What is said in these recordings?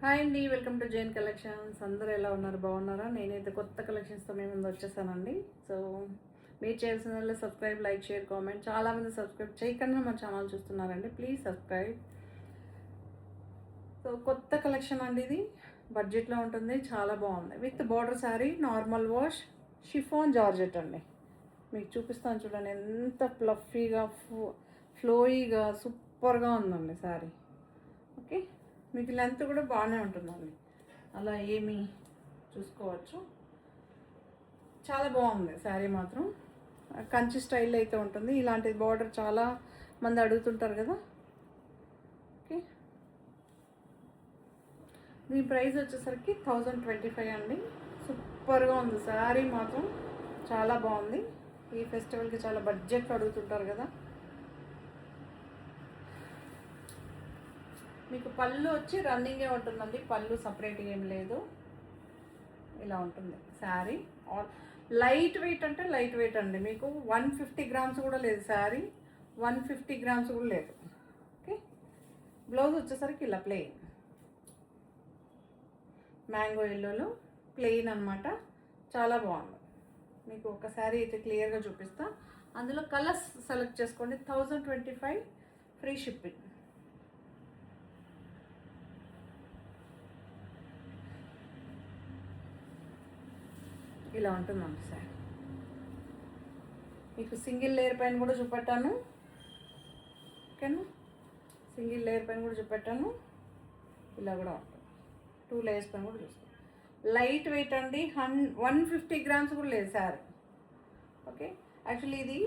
Hi అండి, welcome to Jain collections. అందరూ ఎలా ఉన్నారు? బాగున్నారా? నేనైతే కొత్త కలెక్షన్స్తో మేము ముందు వచ్చేసానండి. సో మీరు చేయాల్సిన వాళ్ళు సబ్స్క్రైబ్, లైక్, షేర్, కామెంట్. చాలామంది సబ్స్క్రైబ్ చేయకుండా మా ఛానల్ చూస్తున్నారండి. Please subscribe. సో కొత్త కలెక్షన్ అండి, ఇది బడ్జెట్లో ఉంటుంది, చాలా బాగుంది. With border sari, normal wash, chiffon georgette అండి. మీకు చూపిస్తాను చూడండి, ఎంత ఫ్లఫీగా ఫ్లోయీగా సూపర్గా ఉందండి శారీ. ఓకే, మీకు లెంత్ కూడా బాగానే ఉంటుందండి, అలా ఏమి చూసుకోవచ్చు. చాలా బాగుంది శారీ మాత్రం. కంచి స్టైల్ అయితే ఉంటుంది. ఇలాంటి బార్డర్ చాలా మంది అడుగుతుంటారు కదా. ఓకే, దీని ప్రైస్ వచ్చేసరికి 1025 అండి. సూపర్గా ఉంది శారీ మాత్రం, చాలా బాగుంది. ఈ ఫెస్టివల్కి చాలా బడ్జెట్ అడుగుతుంటారు కదా. మీకు పళ్ళు వచ్చి రన్నింగే ఉంటుందండి, పళ్ళు సపరేట్గా ఏం లేదు. ఇలా ఉంటుంది శారీ. లైట్ వెయిట్ అంటే లైట్ వెయిట్ అండి. మీకు 150 గ్రామ్స్ కూడా లేదు శారీ, 150 గ్రామ్స్ కూడా లేదు. ఓకే, బ్లౌజ్ వచ్చేసరికి ఇలా ప్లెయిన్, మ్యాంగో ఎల్లోలో ప్లెయిన్ అనమాట. చాలా బాగుంది. మీకు ఒక శారీ అయితే క్లియర్గా చూపిస్తా. అందులో కలర్స్ సెలెక్ట్ చేసుకోండి. 1025 ఫ్రీ షిప్పింగ్. ఇలా ఉంటుందండి సార్. మీకు సింగిల్ లేయర్ పైన కూడా చూపెట్టాను. ఓకేనా, సింగిల్ లేయర్ పైన కూడా చూపెట్టాను. ఇలా కూడా ఉంటుంది. 2 లేయర్స్ పైన కూడా చూస్తాను. లైట్ వెయిట్ అండి, 150 గ్రామ్స్ కూడా లేదు సార్. ఓకే, యాక్చువల్లీ ఇది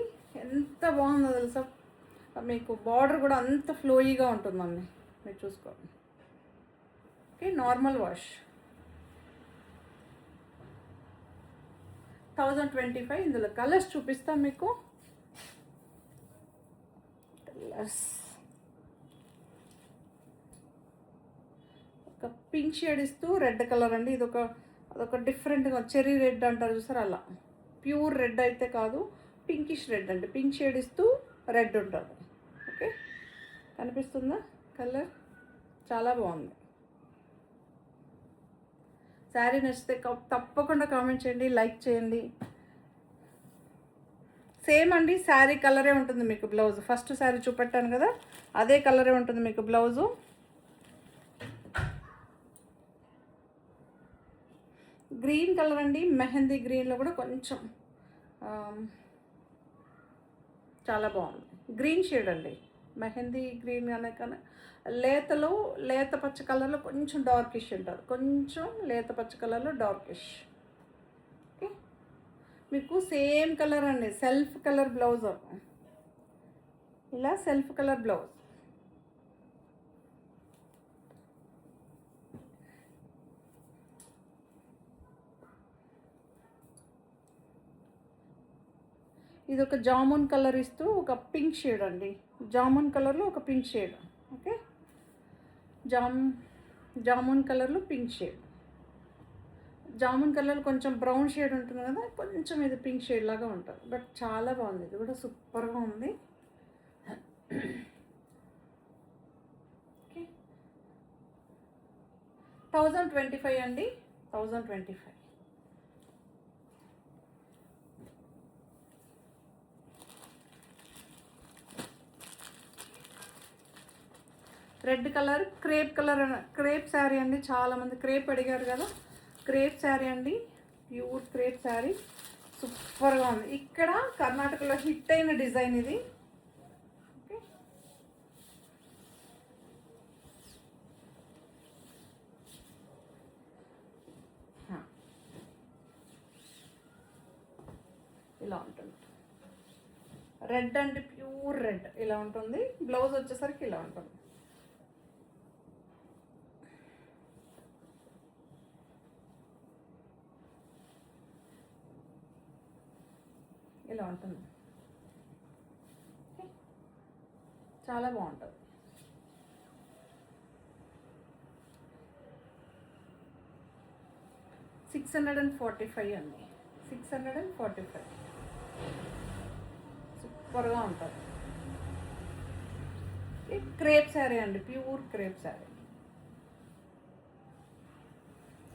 ఎంత బాగుందో తెలుసా. మీకు బార్డర్ కూడా అంత ఫ్లోయీగా ఉంటుందండి, మీరు చూసుకోండి. Okay, normal wash 1025. ఇందులో కలర్స్ చూపిస్తాను మీకు. కలర్స్ ఒక పింక్ షేడ్ ఇస్తూ రెడ్ కలర్ అండి. అదొక డిఫరెంట్గా చెర్రీ రెడ్ అంటారు చూసారు, అలా ప్యూర్ రెడ్ అయితే కాదు, పింకిష్ రెడ్ అండి. పింక్ షేడ్ ఇస్తూ రెడ్ ఉంటుంది. ఓకే, కనిపిస్తుందా కలర్? చాలా బాగుంది. శారీ నచ్చితే తప్పకుండా కామెంట్ చేయండి, లైక్ చేయండి. సేమ్ అండి, శారీ కలరే ఉంటుంది మీకు. బ్లౌజ్ ఫస్ట్ శారీ చూపెట్టాను కదా, అదే కలరే ఉంటుంది మీకు బ్లౌజు. గ్రీన్ కలర్ అండి, మెహందీ గ్రీన్లో కూడా కొంచెం చాలా బాగుంది. గ్రీన్ షేడ్ అండి, మెహందీ గ్రీన్ అనే కన్నా లేత పచ్చ కలర్లో కొంచెం డార్కిష్ ఉంటుంది, కొంచెం లేత పచ్చ కలర్లో డార్కిష్. ఓకే, మీకు సేమ్ కలర్ అండి, సెల్ఫ్ కలర్ బ్లౌజ్. ఇలా సెల్ఫ్ కలర్ బ్లౌజ్. ఇది ఒక జామున్ కలర్ ఇస్తూ ఒక పింక్ షేడ్ అండి, జామున్ కలర్లో ఒక పింక్ షేడ్. ఓకే, జామున్ కలర్లో పింక్ షేడ్. జామున్ కలర్ కొంచెం బ్రౌన్ షేడ్ ఉంటుంది కదా, కొంచెం ఇది పింక్ షేడ్ లాగా ఉంటుంది. బట్ చాలా బాగుంది, ఇది కూడా సూపర్గా ఉంది. ఓకే, 1025 అండి, 1025. రెడ్ కలర్ క్రేప్ శారీ అండి. చాలామంది క్రేప్ అడిగారు కదా, క్రేప్ శారీ అండి, ప్యూర్ క్రేప్ శారీ. సూపర్గా ఉంది. ఇక్కడ కర్ణాటకలో హిట్ అయిన డిజైన్ ఇది. ఓకే, ఇలా ఉంటుంది. రెడ్ అండి, ప్యూర్ రెడ్ ఇలా ఉంటుంది. బ్లౌజ్ వచ్చేసరికి ఇలా ఉంటుంది. ఇలా ఉంటుంది. చాలా బాగుంటుంది. $645 అండి, 645. సూపర్గా ఉంటుంది. క్రేప్ శారీ అండి, ప్యూర్ క్రేప్ శారీ.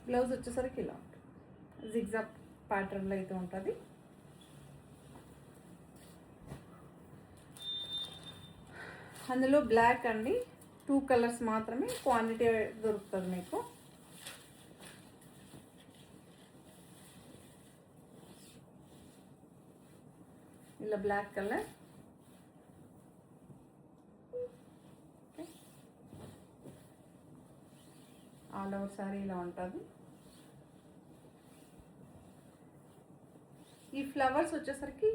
బ్లౌజ్ వచ్చేసరికి ఇలా ఉంటుంది, జిగ్జాగ్ ప్యాటర్న్లో అయితే ఉంటుంది. అందులో బ్లాక్ అండి, 2 కలర్స్ మాత్రమే క్వాంటిటీ దొరుకుతుంది మీకు. ఇలా black colour, all over sari ఇలా ఉంటుంది. ఈ ఫ్లవర్స్ వచ్చేసరికి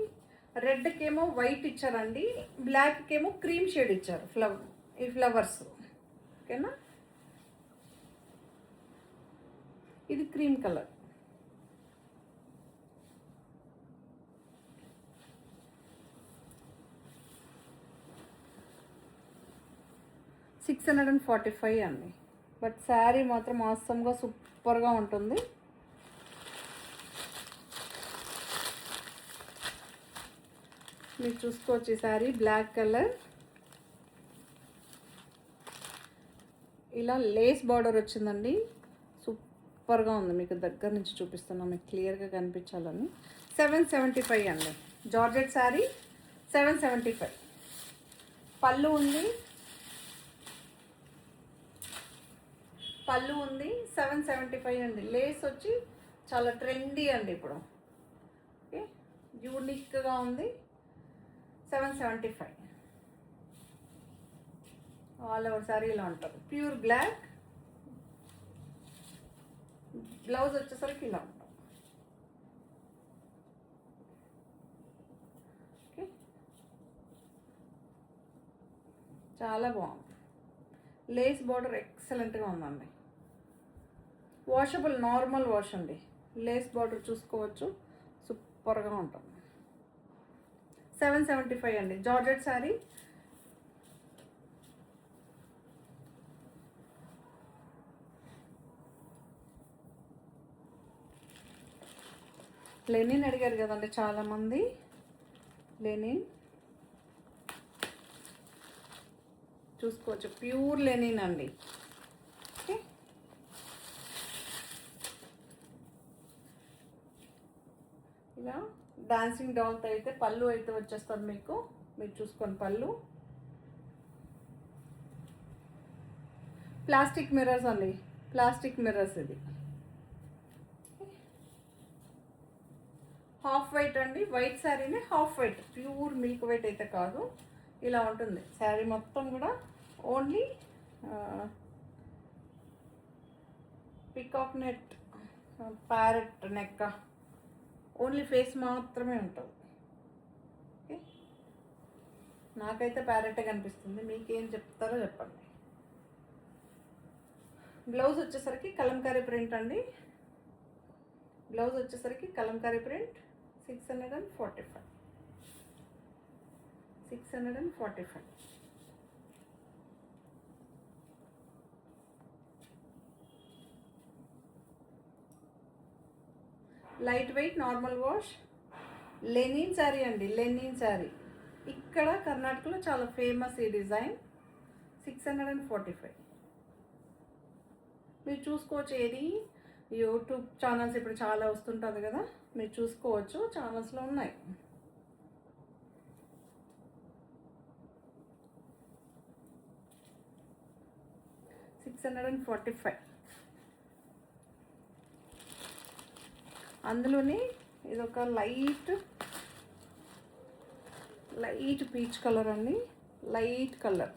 రెడ్కేమో వైట్ ఇచ్చారండి, బ్లాక్కేమో క్రీమ్ షేడ్ ఇచ్చారు ఈ ఫ్లవర్స్. ఓకేనా, ఇది క్రీమ్ కలర్. $645 అండి. బట్ శారీ మాత్రం ఆసమ్గా సూపర్గా ఉంటుంది. మీరు చూసుకోవచ్చు, ఈ శారీ బ్లాక్ కలర్, ఇలా లేస్ బార్డర్ వచ్చిందండి, సూపర్గా ఉంది. మీకు దగ్గర నుంచి చూపిస్తున్నాం, మీకు క్లియర్గా కనిపించాలని. 775 అండి. జార్జెట్ శారీ 775. పళ్ళు ఉంది 775 అండి. లేస్ వచ్చి చాలా ట్రెండీ అండి ఇప్పుడు. ఓకే, యూనిక్గా ఉంది. 775. ఆల్ ఓవర్ సారీ ఇలా ఉంటుంది, ప్యూర్ బ్లాక్. బ్లౌజ్ వచ్చేసరికి ఇలా ఉంటుంది. ఓకే, చాలా బాగుంది. లేస్ బార్డర్ ఎక్సలెంట్గా ఉందండి. వాషబుల్, నార్మల్ వాష్ అండి. లేస్ బార్డర్ చూసుకోవచ్చు, సూపర్గా ఉంటుంది. 775 అండి. జార్జెట్ శారీ. లెనిన్ అడిగారు కదండి చాలామంది. లెనిన్ చూసుకోవచ్చు, ప్యూర్ లెనిన్ అండి. ఓకే, ఇలా డాన్సింగ్ డాల్తో అయితే పళ్ళు అయితే వచ్చేస్తుంది మీకు. మీరు చూసుకోండి, పళ్ళు ప్లాస్టిక్ మిర్రర్స్ అండి, ప్లాస్టిక్ మిర్రర్స్. ఇది హాఫ్ వైట్ అండి, వైట్ శారీనే half white, pure milk white అయితే కాదు. ఇలా ఉంటుంది శారీ మొత్తం కూడా. Only peacock net, parrot neck, only face మాత్రమే ఉంటుంది. ఓకే, నాకైతే ప్యారెటే కనిపిస్తుంది, మీకేం చెప్తారో చెప్పండి. బ్లౌజ్ వచ్చేసరికి కలంకారీ ప్రింట్ అండి. బ్లౌజ్ వచ్చేసరికి Kalamkari print. 645. 645. Light weight, normal wash, linen sari అండి. లెనిన్ శారీ ఇక్కడ కర్ణాటకలో చాలా ఫేమస్ ఈ డిజైన్. 645. మీరు చూసుకోవచ్చు, ఏది యూట్యూబ్ ఛానల్స్ ఇప్పుడు చాలా వస్తుంటుంది కదా, మీరు చూసుకోవచ్చు, ఛానల్స్లో ఉన్నాయి. $645. అందులోనే ఇదొక లైట్ పీచ్ కలర్ అండి, లైట్ కలర్.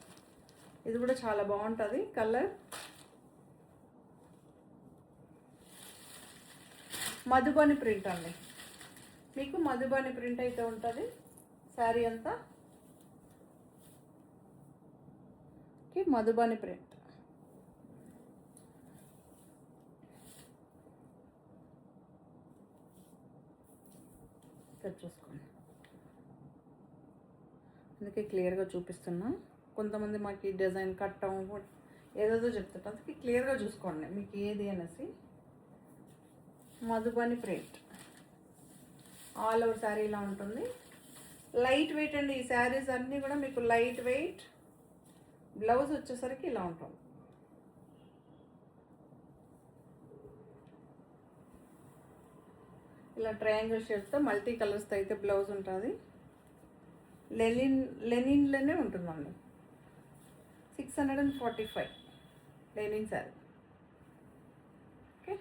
ఇది కూడా చాలా బాగుంటుంది కలర్. మధుబని ప్రింట్ అండి, మీకు మధుబని ప్రింట్ అయితే ఉంటుంది శారీ అంతా. Okay, Madhubani print. ఇక్కడ చూసుకోండి, అందుకే క్లియర్గా చూపిస్తున్నా. కొంతమంది మాకు ఈ డిజైన్ కట్టం ఏదేదో చెప్తుంటారు, అందుకే క్లియర్గా చూసుకోండి మీకు ఏది అనేసి. Madhubani print all over sari ఇలా ఉంటుంది. లైట్ వెయిట్ అండి, ఈ శారీస్ అన్నీ కూడా మీకు లైట్ వెయిట్. బ్లౌజ్ వచ్చేసరికి ఇలా ఉంటుంది. ఇలా ట్రయాంగిల్ షేప్తో మల్టీ కలర్స్తో అయితే బ్లౌజ్ ఉంటుంది. లెనిన్లోనే ఉంటుందండి. 645 లెనిన్ శారీ. ఓకే,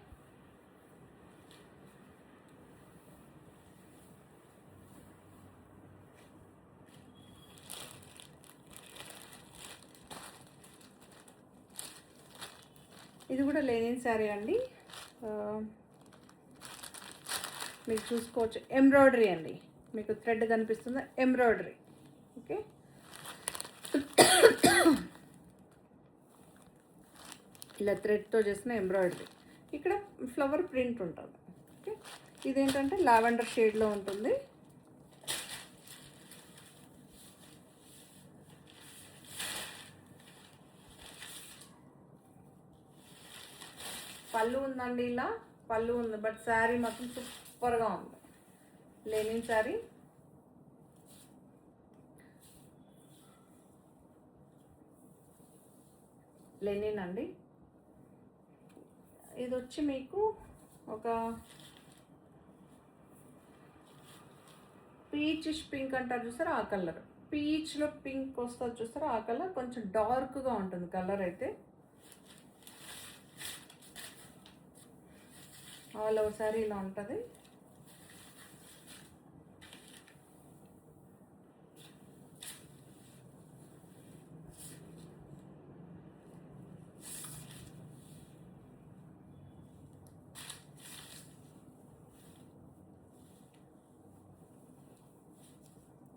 ఇది కూడా లెనిన్ శారీ అండి. మీరు చూసుకోవచ్చు, ఎంబ్రాయిడరీ అండి. మీకు థ్రెడ్ కనిపిస్తుందా? ఎంబ్రాయిడరీ. ఓకే, ఇలా థ్రెడ్తో చేసిన ఎంబ్రాయిడరీ. ఇక్కడ ఫ్లవర్ ప్రింట్ ఉంటుంది. ఓకే, ఇదేంటంటే లావెండర్ షేడ్లో ఉంటుంది. పళ్ళు ఉందండి, ఇలా పళ్ళు ఉంది. బట్ శారీ మాత్రం సూపర్గా ఉంది. లెనిన్ శారీ. లెనిన్ అండి. ఇది వచ్చి మీకు ఒక పీచిష్ పింక్ అంటారు చూసారా, ఆ కలర్. పీచ్లో పింక్ వస్తుంది చూసారా, ఆ కలర్. కొంచెం డార్క్గా ఉంటుంది కలర్ అయితే. ఆల్ ఓవర్ శారీ ఇలా ఉంటుంది.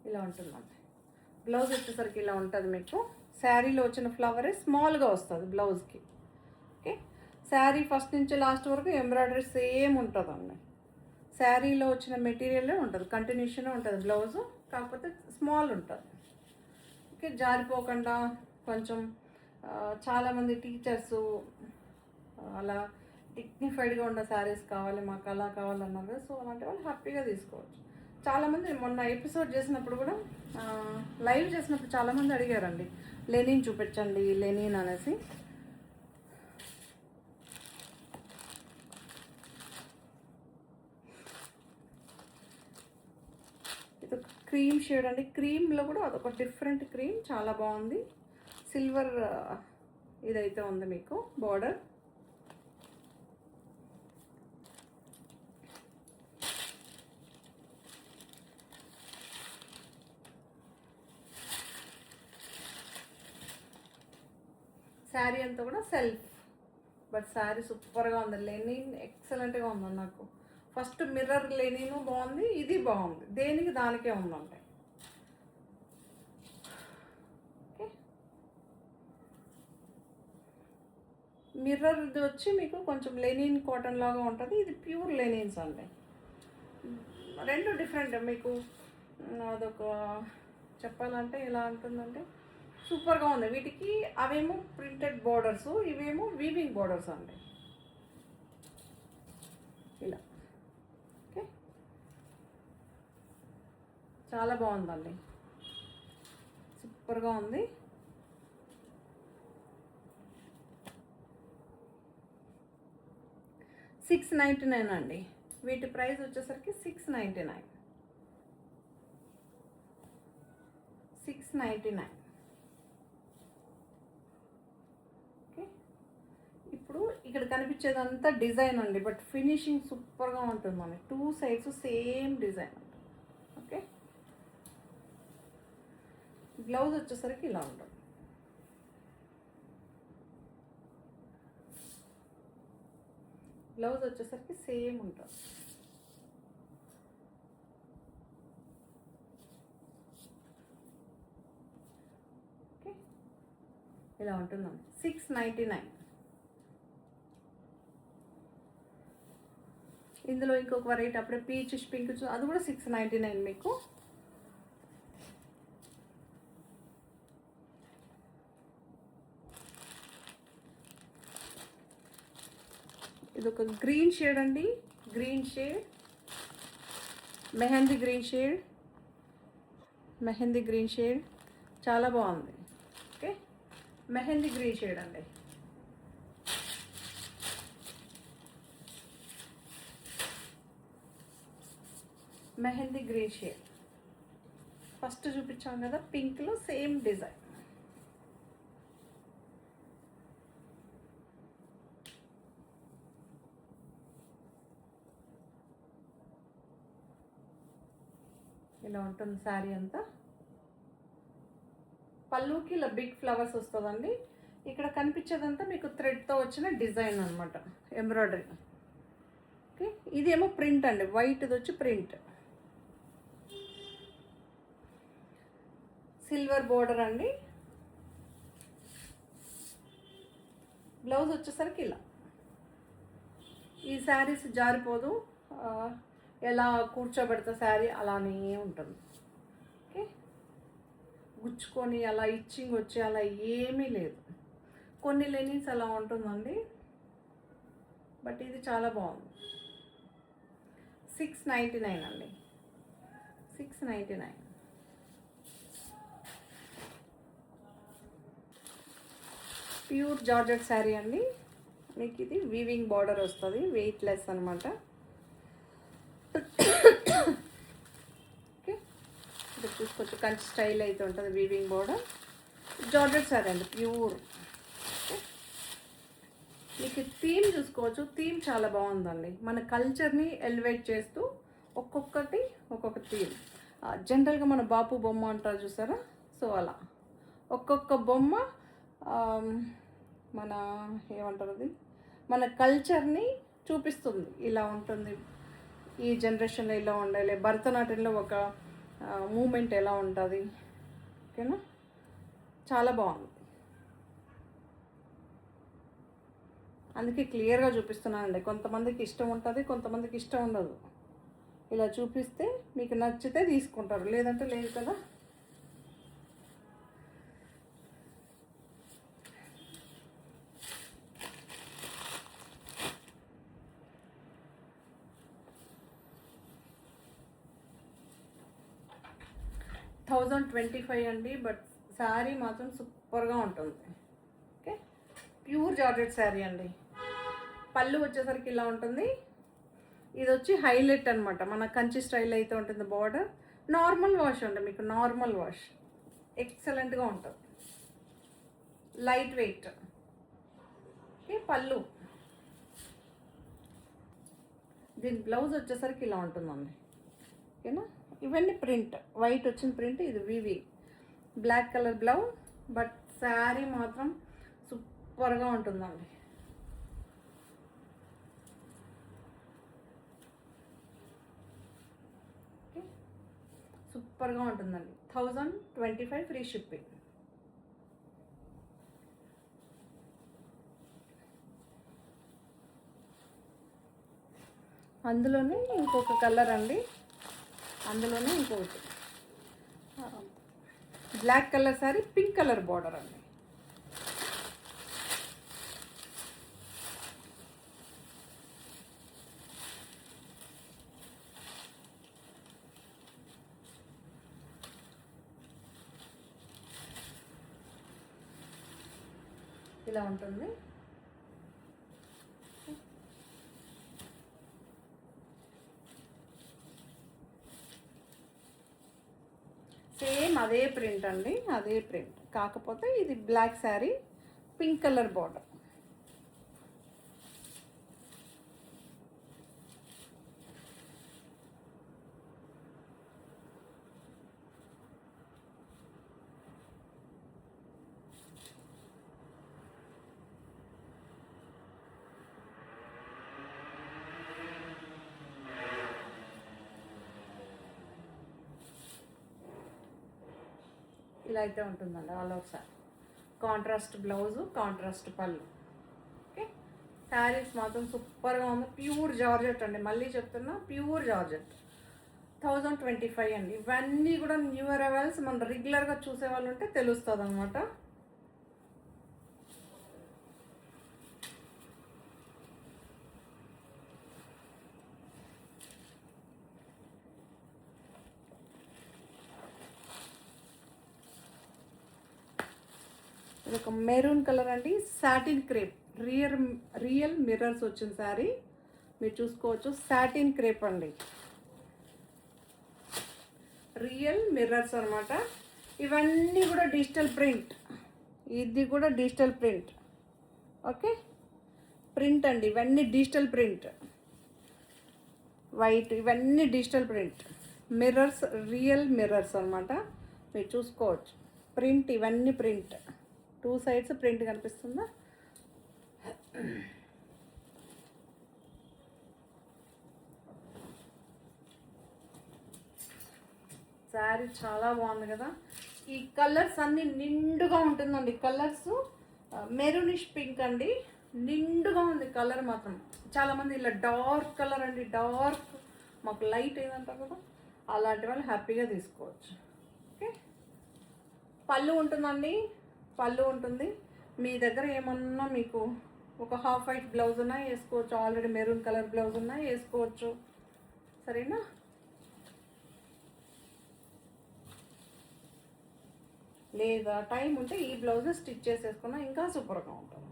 ఇలా ఉంటుందండి. బ్లౌజ్ వచ్చేసరికి ఇలా ఉంటుంది మీకు. శారీలో వచ్చిన ఫ్లవరే స్మాల్గా వస్తుంది బ్లౌజ్కి. ఓకే, శారీ ఫస్ట్ నుంచి లాస్ట్ వరకు ఎంబ్రాయిడరీ సేమ్ ఉంటుందండి. శారీలో వచ్చిన మెటీరియలే ఉంటుంది, కంటిన్యూషనే ఉంటుంది బ్లౌజు, కాకపోతే స్మాల్ ఉంటుంది. ఓకే, జారిపోకుండా కొంచెం చాలామంది టీచర్సు అలా డిగ్నిఫైడ్గా ఉన్న శారీస్ కావాలి మాకు, అలా కావాలన్నారు కదా. సో అలాంటి వాళ్ళు హ్యాపీగా తీసుకోవచ్చు. చాలామంది మొన్న ఎపిసోడ్ చేసినప్పుడు కూడా, లైవ్ చేసినప్పుడు చాలామంది అడిగారండి, లెనిన్ చూపించండి లెనిన్ అనేసి. ఇది క్రీమ్ షేడ్ అండి. క్రీమ్లో కూడా అదొక డిఫరెంట్ క్రీమ్, చాలా బాగుంది. సిల్వర్ ఇదైతే ఉంది మీకు బార్డర్. శారీ అంతా కూడా సెల్ఫ్, బట్ శారీ సూపర్గా ఉంది. లెనిన్ ఎక్సలెంట్గా ఉందండి. నాకు ఫస్ట్ మిర్రర్ లెనిన్ బాగుంది, ఇది బాగుంది. దేనికి దానికే ఉందంటే. ఓకే, మిర్రర్ది వచ్చి మీకు కొంచెం లెనిన్ కాటన్ లాగా ఉంటుంది. ఇది ప్యూర్ లెనిన్స్ అండి. రెండు డిఫరెంట్. మీకు అదొక చెప్పాలంటే ఎలా ఉంటుందంటే సూపర్గా ఉంది. వీటికి అవేమో ప్రింటెడ్ బోర్డర్స్, ఇవేమో వీవింగ్ బోర్డర్స్ అండి. ఇలా. ఓకే, చాలా బాగుందండి, సూపర్గా ఉంది. $699 అండి. వీటి ప్రైస్ వచ్చేసరికి $699. $699. ఓకే, ఇప్పుడు ఇక్కడ కనిపించేదంతా డిజైన్ అండి, బట్ ఫినిషింగ్ సూపర్గా ఉంటుందండి. 2 సైడ్స్ సేమ్ డిజైన్ ఉంటుంది. ఓకే, బ్లౌజ్ వచ్చేసరికి ఇలా ఉంటుంది. బ్లౌజ్ వచ్చేసరికి సేమ్ ఉంటుంది. ఓకే, ఇలా ఉంటుందండి. $699. ఇందులో ఇంకొక వెరైటీ అప్పుడే పీచిష్ పింక్, అది కూడా $699 మీకు. ఇది ఒక గ్రీన్ షేడ్ అండి. Green shade, mehndi green shade. Mehndi green shade చాలా బాగుంది. ఓకే, మెహందీ గ్రీన్ షేడ్ అండి. Mehndi green shade. ఫస్ట్ చూపించాం కదా పింక్లో సేమ్ డిజైన్. ఇలా ఉంటుంది శారీ అంతా. పళ్ళుకి ఇలా బిగ్ ఫ్లవర్స్ వస్తుందండి. ఇక్కడ కనిపించేదంతా మీకు థ్రెడ్తో వచ్చిన డిజైన్ అనమాట, ఎంబ్రాయిడరీ. ఓకే, ఇదేమో ప్రింట్ అండి, వైట్ది వచ్చి ప్రింట్. సిల్వర్ బోర్డర్ అండి. బ్లౌజ్ వచ్చేసరికి ఇలా. ఈ శారీస్ జారిపోదు, ఎలా కూర్చోబెడతా శారీ అలానే ఉంటుంది. ఓకే, గుచ్చుకొని అలా ఇచ్చింగ్ వచ్చి అలా ఏమీ లేదు. కొన్ని లెనిన్స్ అలా ఉంటుందండి, బట్ ఇది చాలా బాగుంది. 699 అండి, 699. ప్యూర్ జార్జెట్ శారీ అండి. మీకు ఇది వీవింగ్ బార్డర్ వస్తుంది, వెయిట్లెస్ అనమాట. ఓకే, ఇక్కడ చూసుకోవచ్చు కంచి స్టైల్ అయితే ఉంటుంది, వీవింగ్ బార్డర్. జార్జెట్ శారీ అండి, ప్యూర్. మీకు థీమ్ చూసుకోవచ్చు, థీమ్ చాలా బాగుందండి. మన కల్చర్ని ఎలివేట్ చేస్తూ ఒక్కొక్కటి ఒక్కొక్క థీమ్. జనరల్గా మన బాపు బొమ్మ అంటారు చూసారా, సో అలా ఒక్కొక్క బొమ్మ మన ఏమంటారు అది, మన కల్చర్ని చూపిస్తుంది. ఇలా ఉంటుంది, ఈ జనరేషన్లో ఇలా ఉండాలి, భరతనాట్యంలో ఒక మూమెంట్ ఎలా ఉంటుంది. ఓకేనా, చాలా బాగుంది. అందుకే క్లియర్గా చూపిస్తున్నానండి. కొంతమందికి ఇష్టం ఉంటుంది, కొంతమందికి ఇష్టం ఉండదు. ఇలా చూపిస్తే మీకు నచ్చితే తీసుకుంటారు, లేదంటే లేదు కదా. $1025 అండి, బట్ శారీ మాత్రం సూపర్గా ఉంటుంది. ఓకే, ప్యూర్ జార్జెట్ శారీ అండి. పళ్ళు వచ్చేసరికి ఇలా ఉంటుంది. ఇది వచ్చి హైలైట్ అనమాట, మన కంచి స్టైల్ అయితే ఉంటుంది బార్డర్. నార్మల్ వాష్ అండి, మీకు నార్మల్ వాష్ ఎక్సలెంట్గా ఉంటుంది, లైట్ వెయిట్. ఓకే, పళ్ళు. దీని బ్లౌజ్ వచ్చేసరికి ఇలా ఉంటుందండి. ఓకేనా, ఇవన్నీ ప్రింట్, వైట్ వచ్చిన ప్రింట్. ఇది వివి black colour blouse, but sari మాత్రం సూపర్గా ఉంటుందండి. ఓకే, సూపర్గా ఉంటుందండి. 1025 ఫ్రీ షిప్పింగ్. అందులోనే ఇంకొక కలర్ అండి, అందులోనే ఇంకొకటి black colour sari, pink colour border అండి. ఇలా ఉంటుంది. సేమ్ అదే ప్రింట్ అండి, అదే ప్రింట్, కాకపోతే ఇది black sari, pink colour border. ఇలా అయితే ఉంటుందండి all over sari. Contrast blouse, contrast పళ్ళు. ఓకే, శారీస్ మాత్రం సూపర్గా ఉంది. ప్యూర్ జార్జెట్ అండి, మళ్ళీ చెప్తున్నా ప్యూర్ జార్జెట్. 1025 అండి. ఇవన్నీ కూడా న్యూ అరైవల్స్, మనం రెగ్యులర్గా చూసే వాళ్ళు ఉంటే తెలుస్తుంది అనమాట. ఇది ఒక మెరూన్ కలర్ అండి, సాటిన్ క్రేప్, రియల్ మిర్రర్స్ వచ్చిన శారీ మీరు చూసుకోవచ్చు. సాటిన్ క్రేప్ అండి, రియల్ మిర్రర్స్ అనమాట. ఇవన్నీ కూడా డిజిటల్ ప్రింట్, ఇది కూడా డిజిటల్ ప్రింట్. ఓకే, ప్రింట్ అండి, ఇవన్నీ డిజిటల్ ప్రింట్. వైట్, ఇవన్నీ digital print. Mirrors, real mirrors అనమాట. మీరు చూసుకోవచ్చు. ప్రింట్, ఇవన్నీ ప్రింట్. 2 సైడ్స్ ప్రింట్ కనిపిస్తుందా? శారీ చాలా బాగుంది కదా. ఈ కలర్స్ అన్నీ నిండుగా ఉంటుందండి. కలర్స్ మెరూనిష్ పింక్ అండి, నిండుగా ఉంది కలర్ మాత్రం. చాలామంది ఇలా డార్క్ కలర్ అండి, డార్క్ మాకు లైట్ ఏదంటారు కదా, అలాంటి వాళ్ళు హ్యాపీగా తీసుకోవచ్చు. ఓకే, పళ్ళు ఉంటుందండి, పళ్ళు ఉంటుంది. మీ దగ్గర ఏమన్నా మీకు ఒక హాఫ్ వైట్ బ్లౌజ్ ఉన్నా వేసుకోవచ్చు, ఆల్రెడీ మెరూన్ కలర్ బ్లౌజ్ ఉన్నా వేసుకోవచ్చు. సరేనా? లేదా టైం ఉంటే ఈ బ్లౌజ్ స్టిచ్ చేసేసుకున్నా ఇంకా సూపర్గా ఉంటుంది.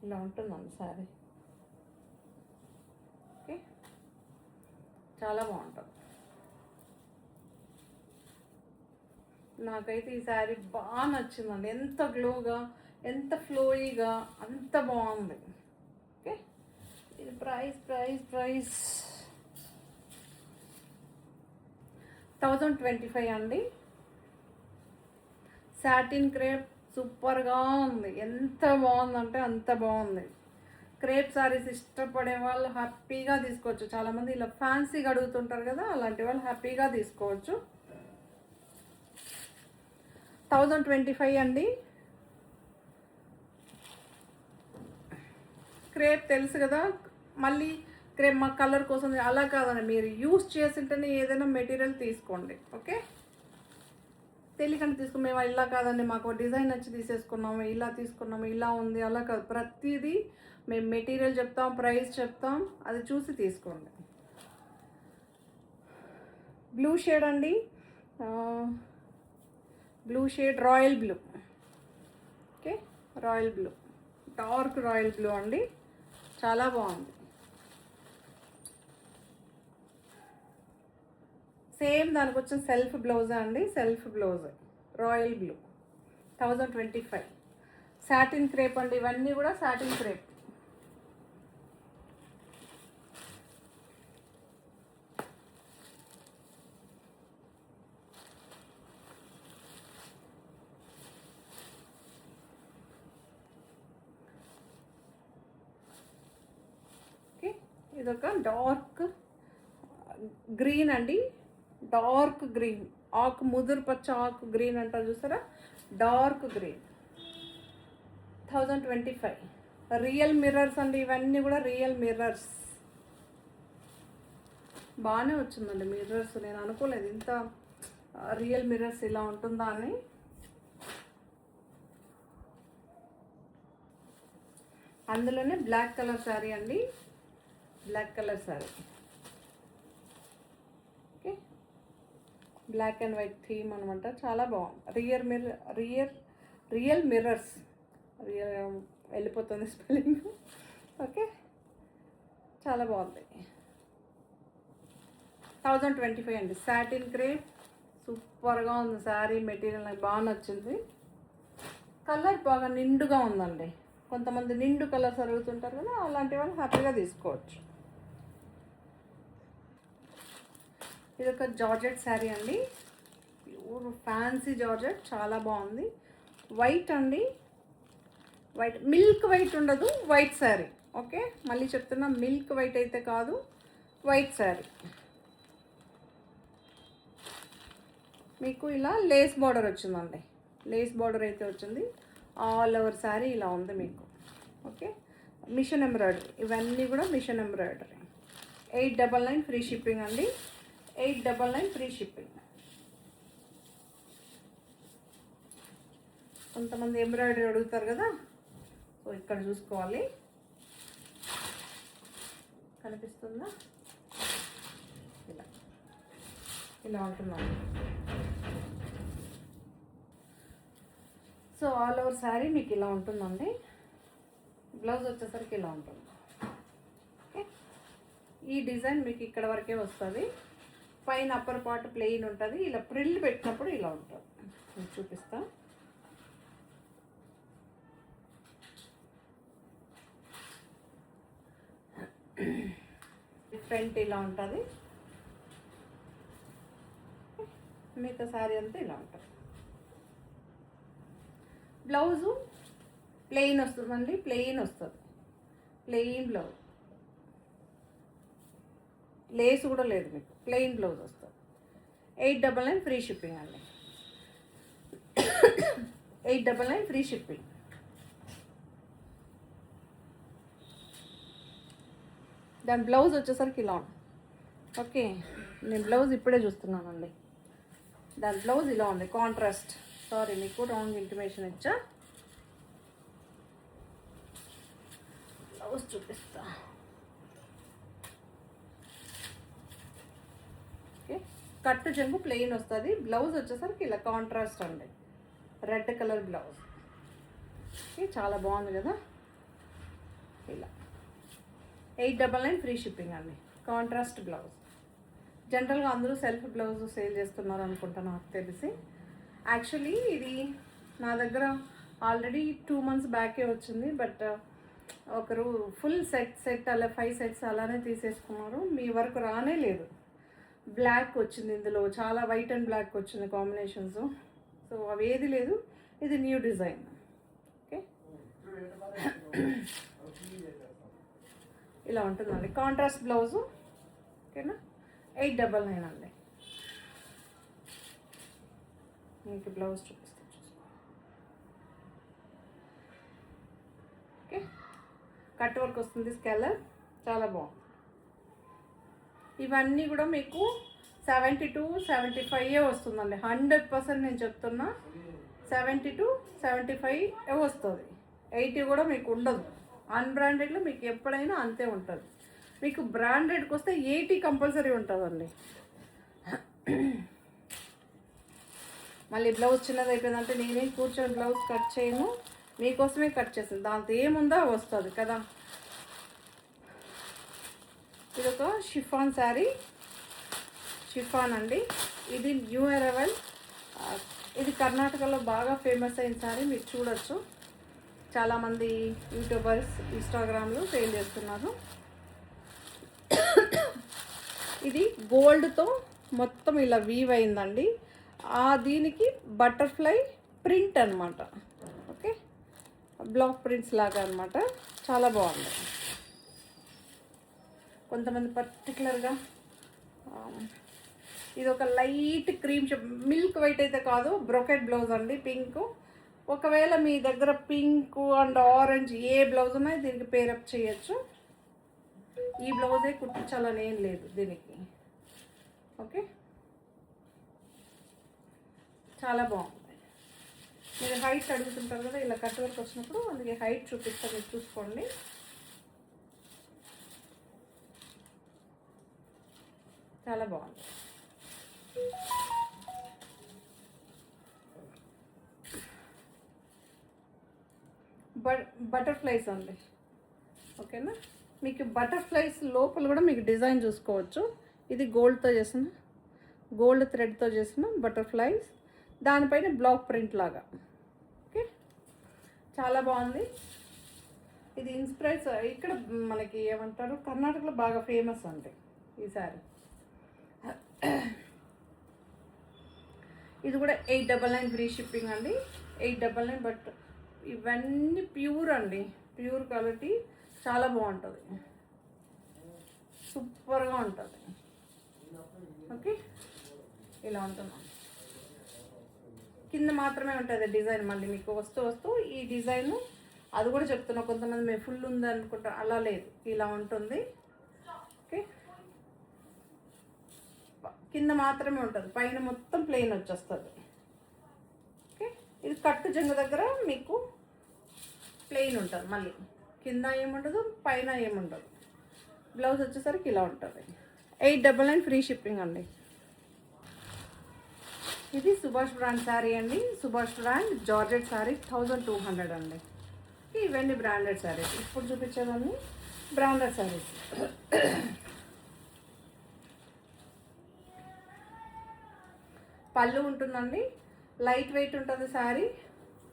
ఇలా ఉంటుందండి శారీ. ఓకే, చాలా బాగుంటుంది. నాకైతే ఈ శారీ బాగా నచ్చిందండి. ఎంత గ్లోగా, ఎంత ఫ్లోయిగా, అంత బాగుంది. ఓకే, ఇది ప్రైస్ 1025 అండి. సాటిన్ క్రేప్ సూపర్గా ఉంది. ఎంత బాగుందంటే అంత బాగుంది. క్రేప్ శారీస్ ఇష్టపడే వాళ్ళు హ్యాపీగా తీసుకోవచ్చు. చాలామంది ఇలా ఫ్యాన్సీగా అడుగుతుంటారు కదా, అలాంటి వాళ్ళు హ్యాపీగా తీసుకోవచ్చు. 1025 అండి. క్రేప్ తెలుసు కదా, మళ్ళీ క్రేప్ మా కలర్ కోసం అలా కాదండి, మీరు యూస్ చేసింటేనే ఏదైనా మెటీరియల్ తీసుకోండి. ఓకే, తెలియకుండా తీసుకుని మేము ఇలా కాదండి, మాకు డిజైన్ నచ్చి తీసేసుకున్నాము, ఇలా తీసుకున్నాము, ఇలా ఉంది, అలా కాదు. ప్రతిదీ మేము మెటీరియల్ చెప్తాం, ప్రైస్ చెప్తాం, అది చూసి తీసుకోండి. బ్లూ షేడ్ అండి, blue shade, royal blue. Okay, royal blue, dark royal blue అండి, చాలా బాగుంది. సేమ్ దానికి వచ్చిన సెల్ఫ్ బ్లౌజా అండి, self blouse, royal blue. 1025. Satin crepe అండి, ఇవన్నీ కూడా సాటిన్ క్రేప్. ఓకే, ఇదొక డార్క్ గ్రీన్ అండి, డార్క్ గ్రీన్, ఆకు ముదురు పచ్చ ఆకు గ్రీన్ అంటారు చూసారా, డార్క్ గ్రీన్. 1025. రియల్ మిర్రర్స్ అండి, ఇవన్నీ కూడా రియల్ మిర్రర్స్. బాగానే వచ్చిందండి మిర్రర్స్. నేను అనుకోలేదు ఇంత రియల్ మిర్రర్స్ ఇలా ఉంటుందా అని. అందులోనే బ్లాక్ కలర్ శారీ అండి, black colour sari. Black and white theme అనమాట, చాలా బాగుంది. రియల్ మిర్రర్స్, వెళ్ళిపోతుంది స్పెల్లింగ్. ఓకే, చాలా బాగుంది. 1025 అండి. సాటిన్ క్రేప్ సూపర్గా ఉంది శారీ. మెటీరియల్ నాకు బాగా నచ్చింది. కలర్ బాగా నిండుగా ఉందండి. కొంతమంది నిండు కలర్స్ అడుగుతుంటారు కదా, అలాంటి వాళ్ళు హ్యాపీగా తీసుకోవచ్చు. ఇది ఒక జార్జెట్ శారీ అండి, ప్యూర్ ఫ్యాన్సీ జార్జెట్, చాలా బాగుంది. వైట్ అండి, వైట్, మిల్క్ వైట్ ఉండదు, వైట్ శారీ. ఓకే, మళ్ళీ చెప్తున్నా, మిల్క్ వైట్ అయితే కాదు, వైట్ శారీ. మీకు ఇలా లేస్ బార్డర్ వచ్చిందండి, లేస్ బార్డర్ అయితే వచ్చింది. ఆల్ ఓవర్ శారీ ఇలా ఉంది మీకు. ఓకే, మిషన్ ఎంబ్రాయిడరీ, ఇవన్నీ కూడా మిషన్ ఎంబ్రాయిడరీ. 899 ఫ్రీ షిప్పింగ్ అండి, 899 ఫ్రీ షిప్పింగ్. కొంతమంది ఎంబ్రాయిడరీ అడుగుతారు కదా, సో ఇక్కడ చూసుకోవాలి. కనిపిస్తుందా? ఇలా ఇలా ఉంటుందండి. So so all over sari మీకు ఇలా ఉంటుందండి. బ్లౌజ్ వచ్చేసరికి ఇలా ఉంటుంది. ఓకే, ఈ డిజైన్ మీకు ఇక్కడ వరకే వస్తుంది. పైన అప్పర్ పార్ట్ ప్లెయిన్ ఉంటుంది. ఇలా ప్రిల్ పెట్టినప్పుడు ఇలా ఉంటుంది. మీకు చూపిస్తా. ఫ్రంట్ ఇలా ఉంటుంది, మిగతా శారీ అంతా ఇలా ఉంటుంది. బ్లౌజు ప్లెయిన్ వస్తుందండి, ప్లెయిన్ వస్తుంది, ప్లెయిన్ బ్లౌజ్, లేస్ కూడా లేదు మీకు, ప్లెయిన్ బ్లౌజ్ వస్తుంది. 899 ఫ్రీ షిప్పింగ్ అండి. 899 ఫ్రీ షిప్పింగ్. దాని బ్లౌజ్ వచ్చేసరికి ఇలా ఉంది. ఓకే, నేను బ్లౌజ్ ఇప్పుడే చూస్తున్నానండి. దాని బ్లౌజ్ ఇలా ఉంది, కాంట్రాస్ట్. సారీ, మీకు రాంగ్ ఇంటిమేషన్ ఇచ్చా. బ్లౌజ్ చూపిస్తా. ఓకే, కట్టు చెంగు ప్లెయిన్ వస్తుంది. బ్లౌజ్ వచ్చేసరికి ఇలా కాంట్రాస్ట్ అండి, రెడ్ కలర్ బ్లౌజ్. ఓకే, చాలా బాగుంది కదా. ఇలా 899 ఫ్రీ షిప్పింగ్ అండి. Contrast blouse. జనరల్గా అందరూ సెల్ఫ్ బ్లౌజ్ సేల్ చేస్తున్నారు అనుకుంటా నాకు తెలిసి. యాక్చువల్లీ ఇది నా దగ్గర ఆల్రెడీ 2 months బ్యాకే వచ్చింది. బట్ ఒకరు ఫుల్ సెట్ అలా 5 sets అలానే తీసేసుకున్నారు. మీ వరకు రానే లేదు. బ్లాక్ వచ్చింది, ఇందులో చాలా వైట్ అండ్ బ్లాక్ వచ్చింది కాంబినేషన్స్. సో అవి ఏది లేదు, ఇది న్యూ డిజైన్. ఓకే, ఇలా ఉంటుందండి కాంట్రాస్ట్ బ్లౌజు. ఓకేనా, 899 అండి. మీకు బ్లౌజ్ చూపిస్తాను, చూసుకో. ఓకే, కట్ వర్క్ వస్తుంది, స్కాలర్, చాలా బాగుంది. ఇవన్నీ కూడా మీకు 72-75 వస్తుందండి. 100% నేను చెప్తున్నా, 70-75 వస్తుంది. 80 కూడా మీకు ఉండదు. అన్బ్రాండెడ్లో మీకు ఎప్పుడైనా అంతే ఉంటుంది. మీకు బ్రాండెడ్కి వస్తే 80 కంపల్సరీ ఉంటుందండి. మళ్ళీ బ్లౌజ్ చిన్నది అయిపోయిందంటే నేనేం కూర్చొని బ్లౌజ్ కట్ చేయను, మీకోసమే కట్ చేసాను. దాంతో ఏముందో వస్తుంది కదా. ఇది ఒక షిఫాన్ శారీ, షిఫాన్ అండి. ఇది న్యూ అరైవల్. ఇది కర్ణాటకలో బాగా ఫేమస్ అయిన శారీ, మీరు చూడొచ్చు. చాలామంది యూట్యూబర్స్, ఇన్స్టాగ్రామ్లో సేల్ చేస్తున్నారు. ఇది గోల్డ్తో మొత్తం ఇలా వీవ్ అయిందండి. దీనికి బటర్ఫ్లై ప్రింట్ అనమాట. ఓకే, బ్లాక్ ప్రింట్స్ లాగా అనమాట. చాలా బాగుంది. కొంతమంది పర్టికులర్గా ఇది ఒక లైట్ క్రీమ్, మిల్క్ వైట్ అయితే కాదు, బ్రోకెట్ బ్లౌజ్ అండి, పింక్. ఒకవేళ మీ దగ్గర pink and orange A blouse ఉన్నాయి దీనికి పేరప్ చేయొచ్చు. ఈ బ్లౌజే కుట్టించాలని ఏం లేదు దీనికి. ఓకే, చాలా బాగుంది. మీరు హైట్ అడుగుతుంటారు కదా, ఇలా కట్ వర్క్ వచ్చినప్పుడు, అందుకే హైట్ చూపిస్తాను, మీరు చూసుకోండి. చాలా బాగుంది. బటర్ఫ్లైస్ అండి. ఓకేనా, మీకు బటర్ఫ్లైస్ లోపల కూడా మీకు డిజైన్ చూసుకోవచ్చు. ఇది గోల్డ్తో చేసిన, గోల్డ్ థ్రెడ్తో చేసిన బటర్ఫ్లైస్, దానిపైన బ్లాక్ ప్రింట్ లాగా. ఓకే, చాలా బాగుంది. ఇది ఇన్స్పిరేస్ ఇక్కడ మనకి ఏమంటారు, కర్ణాటకలో బాగా ఫేమస్ అండి ఈ శారీ. ఇది కూడా 899 ఫ్రీ షిప్పింగ్ అండి. 899. బట్ ఇవన్నీ ప్యూర్ అండి, ప్యూర్ క్వాలిటీ, చాలా బాగుంటుంది, సూపర్గా ఉంటుంది. ఓకే, ఇలా ఉంటున్నాం. కింద మాత్రమే ఉంటుంది డిజైన్. మళ్ళీ మీకు వస్తూ ఈ డిజైన్ అది కూడా చెప్తున్నా. కొంతమంది మేము ఫుల్ ఉంది అనుకుంటా, అలా లేదు, ఇలా ఉంటుంది. ఓకే, కింద మాత్రమే ఉంటుంది, పైన మొత్తం ప్లెయిన్ వచ్చేస్తుంది. ఓకే, ఇది కట్టు జంగు దగ్గర మీకు ప్లెయిన్ ఉంటుంది, మళ్ళీ కింద ఏముండదు, పైన ఏముండదు. బ్లౌజ్ వచ్చేసరికి ఇలా ఉంటుంది. 899 ఫ్రీ షిప్పింగ్ అండి. ఇది సుభాష్ బ్రాండ్ శారీ అండి. సుభాష్ బ్రాండ్ జార్జెట్ శారీ 1200 అండి. ఇవన్నీ బ్రాండెడ్ శారీస్. ఇప్పుడు చూపించేదాన్ని బ్రాండెడ్ శారీస్. పళ్ళు ఉంటుందండి, లైట్ వెయిట్ ఉంటుంది sari.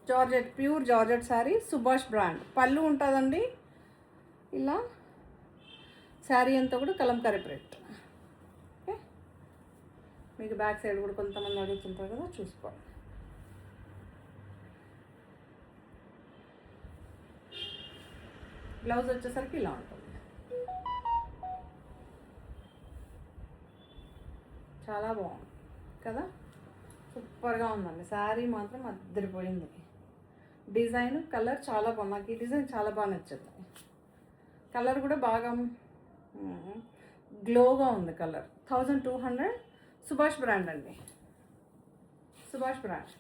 Georgette, pure georgette sari, Subhash brand. పళ్ళు ఉంటుందండి ఇలా. శారీ అంతా కూడా కలంకారీ ప్రింట్. ఓకే, మీకు బ్యాక్ సైడ్ కూడా కొంతమంది అడుగుతుంటారు కదా, చూసుకోండి. బ్లౌజ్ వచ్చేసరికి ఇలా ఉంటుంది. చాలా బాగుంది కదా, సూపర్గా ఉందండి. శారీ మాత్రం అద్దరిపోయింది. డిజైన్, కలర్ చాలా బాగుంది. నాకు ఈ డిజైన్ చాలా బాగా నచ్చింది. కలర్ కూడా బాగా గ్లోగా ఉంది కలర్. 1200 సుభాష్ బ్రాండ్ అండి. సుభాష్ బ్రాండ్.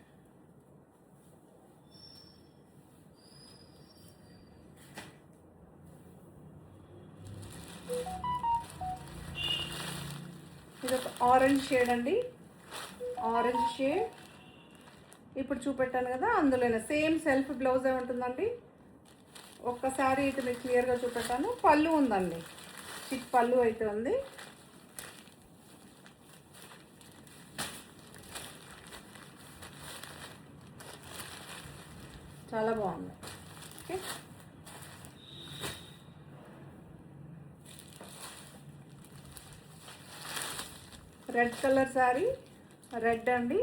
ఇది ఒక ఆరెంజ్ షేడ్ అండి, ఆరెంజ్ షేడ్. ఇప్పుడు చూపెట్టాను కదా, అందులోనే సేమ్ సెల్ఫ్ బ్లౌజే ఉంటుందండి. ఒక్కసారి అయితే మీకు క్లియర్గా చూపెట్టాను. పళ్ళు ఉందండి, చిక్ పళ్ళు అయితే ఉంది. చాలా బాగుంది. Okay, red colour sari, red అండి,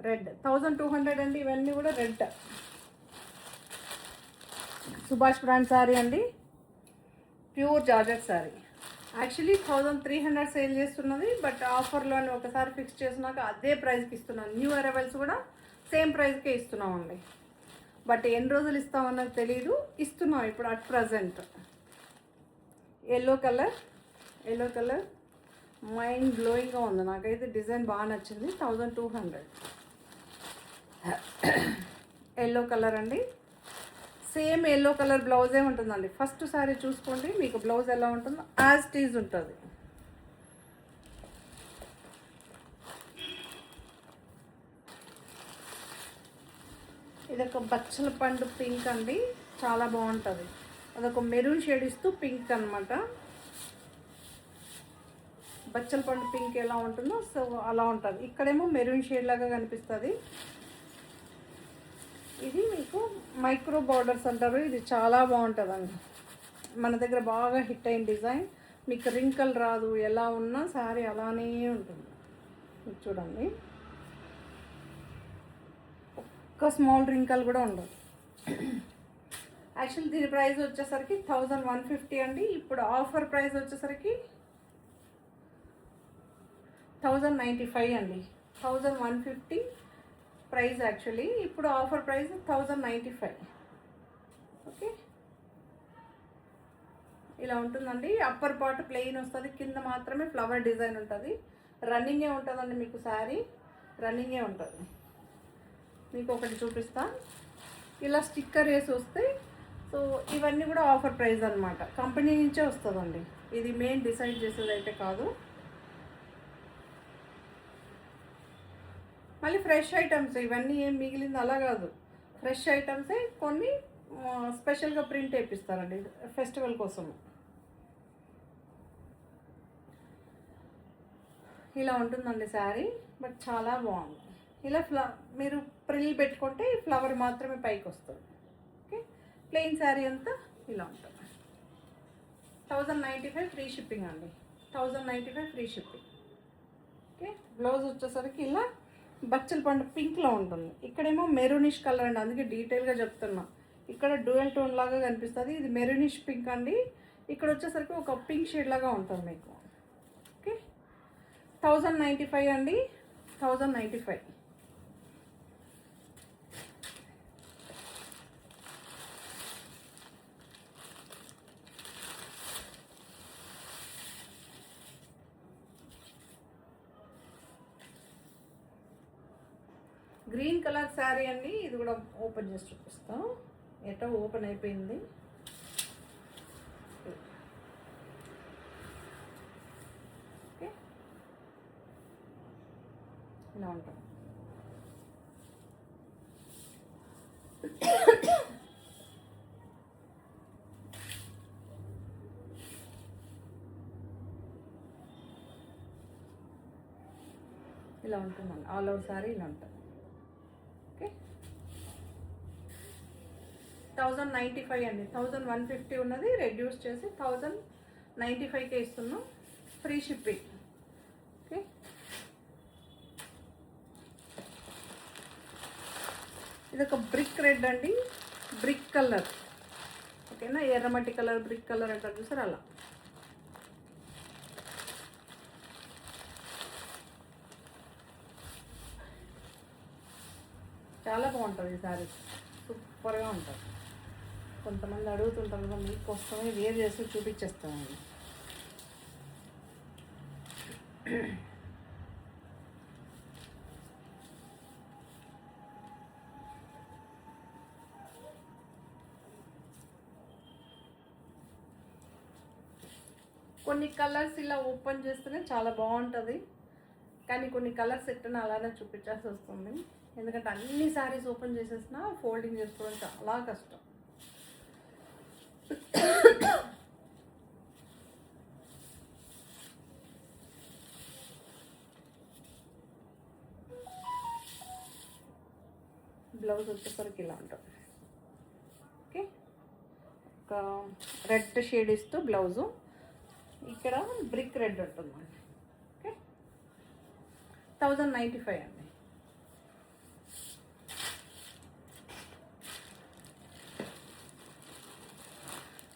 రెడ్ 1200 అండి. ఇవన్నీ కూడా రెడ్. సుభాష్ బ్రాండ్ శారీ అండి, pure georgette sari. Actually 1300 sale చేస్తున్నది, బట్ ఆఫర్లో ఒకసారి ఫిక్స్ చేసినాక అదే ప్రైస్కి ఇస్తున్నాను. న్యూ అరైవల్స్ కూడా సేమ్ ప్రైస్కే ఇస్తున్నామండి. బట్ ఎన్ని రోజులు ఇస్తామన్నది తెలీదు, ఇస్తున్నాం ఇప్పుడు at present. Yellow colour, yellow colour mind బ్లోయింగ్గా ఉంది. నాకైతే డిజైన్ బాగా నచ్చింది. 1200 ఎల్లో కలర్ అండి. సేమ్ ఎల్లో కలర్ బ్లౌజే ఉంటుందండి. ఫస్ట్ సారీ చూసుకోండి, మీకు బ్లౌజ్ ఎలా ఉంటుందో యాజ్ టీజ్ ఉంటుంది. ఇదొక బచ్చల పండు పింక్ అండి, చాలా బాగుంటుంది. అదొక మెరూన్ షేడ్ ఇస్తూ పింక్ అనమాట. బచ్చల పండు పింక్ ఎలా ఉంటుందో సో అలా ఉంటుంది. ఇక్కడేమో మెరూన్ షేడ్ లాగా కనిపిస్తుంది. ఇది మీకు మైక్రో బార్డర్స్ అంటారు. ఇది చాలా బాగుంటుందండి. మన దగ్గర బాగా హిట్ అయిన డిజైన్. మీకు రింకల్ రాదు, ఎలా ఉన్నా శారీ అలానే ఉంటుంది. చూడండి, ఒక్క స్మాల్ రింకల్ కూడా ఉండదు. యాక్చువల్లీ దీని ప్రైస్ వచ్చేసరికి 1150 అండి. ఇప్పుడు ఆఫర్ ప్రైస్ వచ్చేసరికి 1095 అండి. 1150 ప్రైస్ యాక్చువల్లీ, ఇప్పుడు ఆఫర్ ప్రైస్ 1095. ఓకే, ఇలా ఉంటుందండి. అప్పర్ పార్ట్ ప్లెయిన్ వస్తుంది, కింద మాత్రమే ఫ్లవర్ డిజైన్ ఉంటుంది. రన్నింగే ఉంటుందండి మీకు శారీ, రన్నింగే ఉంటుంది. మీకు ఒకటి చూపిస్తా, ఇలా స్టిక్కర్ వేసి వస్తే. సో ఇవన్నీ కూడా ఆఫర్ ప్రైస్ అనమాట, కంపెనీ నుంచే వస్తుందండి. ఇది మెయిన్ డిసైడ్ చేసేది అయితే కాదు. మళ్ళీ ఫ్రెష్ ఐటమ్స్ ఇవన్నీ ఏం మిగిలింది అలా కాదు, ఫ్రెష్ ఐటమ్సే కొన్ని స్పెషల్గా ప్రింట్ వేపిస్తారండి ఫెస్టివల్ కోసం. ఇలా ఉంటుందండి శారీ, బట్ చాలా బాగుంది. ఇలా మీరు ప్రిల్ పెట్టుకుంటే ఫ్లవర్ మాత్రమే పైకి వస్తుంది. ఓకే, ప్లెయిన్ శారీ అంతా ఇలా ఉంటుంది. 1095 ఫ్రీ షిప్పింగ్ అండి. 1095 ఫ్రీ షిప్పింగ్. ఓకే, బ్లౌజ్ వచ్చేసరికి ఇలా బచ్చల పండు పింక్లో ఉంటుంది. ఇక్కడేమో మెరూనిష్ కలర్ అండి, అందుకే డీటెయిల్గా చెప్తున్నా. ఇక్కడ డ్యూయల్ టోన్ లాగా కనిపిస్తుంది, ఇది మెరూనిష్ పింక్ అండి. ఇక్కడ వచ్చేసరికి ఒక పింక్ షేడ్ లాగా ఉంటుంది మీకు. ఓకే, 1095 అండి, 1095. గ్రీన్ కలర్ శారీ అండి. ఇది కూడా ఓపెన్ చేసి చూపిస్తాం. ఎటో ఓపెన్ అయిపోయింది. ఓకే, ఇలా ఉంటుంది. ఇలా ఉంటుందండి, ఆల్ ఓవర్ సారీ ఇలా ఉంటుంది. ఓకే, 1095 అండి. 1150 ఉన్నది రెడ్యూస్ చేసి 1095కే ఇస్తున్నాం, ఫ్రీ షిప్పింగ్. ఓకే, ఇది ఒక బ్రిక్ రెడ్ అండి, బ్రిక్ కలర్. ఓకేనా, ఎర్రమట్టి కలర్, బ్రిక్ కలర్ అంటారు చూసారు అలా. చాలా బాగుంటుంది ఈ శారీ, సూపర్గా ఉంటుంది. కొంతమంది అడుగుతుంటారు కదా, మీకోసమే వేర్ చేసి చూపించేస్తామండి. కొన్ని కలర్స్ ఇలా ఓపెన్ చేస్తేనే చాలా బాగుంటుంది, కానీ కొన్ని కలర్స్ ఎట్టన అలానే చూపించాల్సి వస్తుంది. ఎందుకంటే అన్ని శారీస్ ఓపెన్ చేసేసినా ఫోల్డింగ్ చేసుకోవడం చాలా కష్టం. బ్లౌజ్ వచ్చేసరికి ఇలా ఉంటుంది. ఓకే, ఒక రెడ్ షేడ్ ఇస్తూ బ్లౌజు, ఇక్కడ బ్రిక్ రెడ్ ఉంటుందండి. ఓకే, 1095 అండి.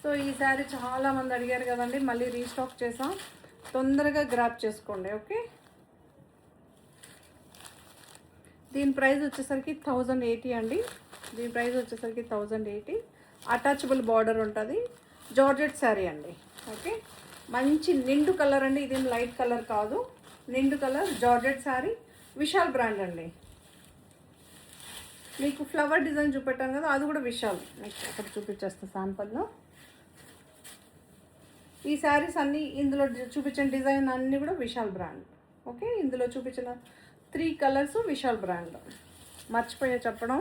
సో ఈ శారీ చాలామంది అడిగారు కదండి, మళ్ళీ రీస్టాక్ చేసాం, తొందరగా గ్రాప్ చేసుకోండి. ఓకే, దీని ప్రైస్ వచ్చేసరికి 1080 అండి. దీని ప్రైస్ వచ్చేసరికి 1080. అటాచబుల్ బార్డర్ ఉంటుంది, జార్జెట్ శారీ అండి. ఓకే, మంచి నిండు కలర్ అండి, ఇదేం లైట్ కలర్ కాదు, నిండు colour georgette sari, Vishal brand అండి. మీకు ఫ్లవర్ డిజైన్ చూపెట్టాను కదా, అది కూడా విశాల్. నెక్స్ట్ అక్కడ చూపించేస్తాను శాంపుల్లో. ఈ శారీస్ అన్నీ, ఇందులో చూపించిన డిజైన్ అన్నీ కూడా విశాల్ బ్రాండ్. ఓకే, ఇందులో చూపించిన 3 కలర్స్ విశాల్ బ్రాండ్. మర్చిపోయా చెప్పడం.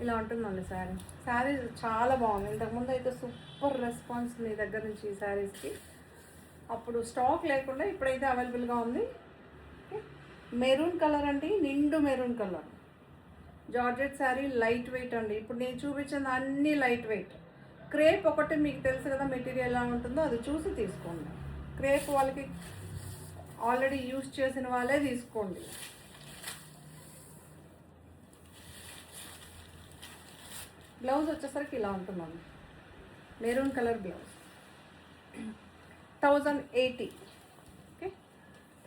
ఇలా ఉంటుందండి శారీ. శారీ చాలా బాగుంది. ఇంతకుముందు అయితే సూపర్ రెస్పాన్స్ మీ దగ్గర నుంచి ఈ శారీస్కి. అప్పుడు స్టాక్ లేకుండా ఇప్పుడైతే అవైలబుల్గా ఉంది. మెరూన్ కలర్ అండి, నిండు maroon colour, georgette sari, light weight అండి. ఇప్పుడు నేను చూపించిన అన్నీ లైట్ వెయిట్. క్రేప్ ఒకటి మీకు తెలుసు కదా మెటీరియల్ ఎలా ఉంటుందో, అది చూసి తీసుకోండి. క్రేప్ వాళ్ళకి ఆల్రెడీ యూజ్ చేసిన వాళ్ళే తీసుకోండి. బ్లౌజ్ వచ్చేసరికి ఇలా ఉంటుందండి, maroon colour blouse, 1080. Okay,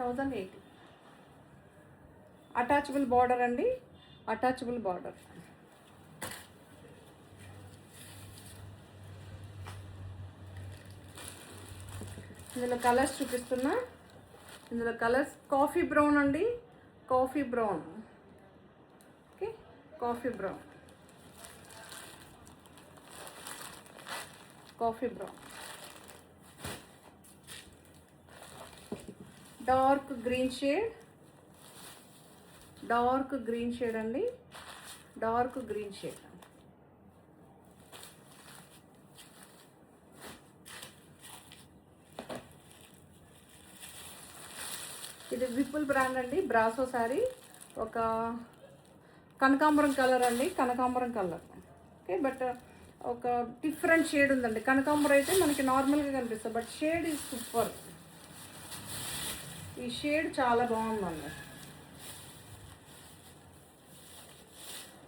1080. Attachable border అండి, అటాచబుల్ బార్డర్. ఇందులో కలర్స్ చూపిస్తున్నా. ఇందులో కలర్స్ కాఫీ బ్రౌన్ అండి, coffee brown. Okay, coffee brown, coffee brown, dark green shade, dark green shade అండి, డార్క్ గ్రీన్ షేడ్. ఇది విపుల్ బ్రాండ్ అండి, బ్రాసో శారీ. ఒక కనకాంబరం కలర్ అండి, కనకాంబరం కలర్. ఓకే, బట్ ఒక డిఫరెంట్ షేడ్ ఉందండి. కనకాంబరం అయితే మనకి నార్మల్గా కనిపిస్తుంది, బట్ షేడ్ ఈజ్ సూపర్. ఈ షేడ్ చాలా బాగుందండి.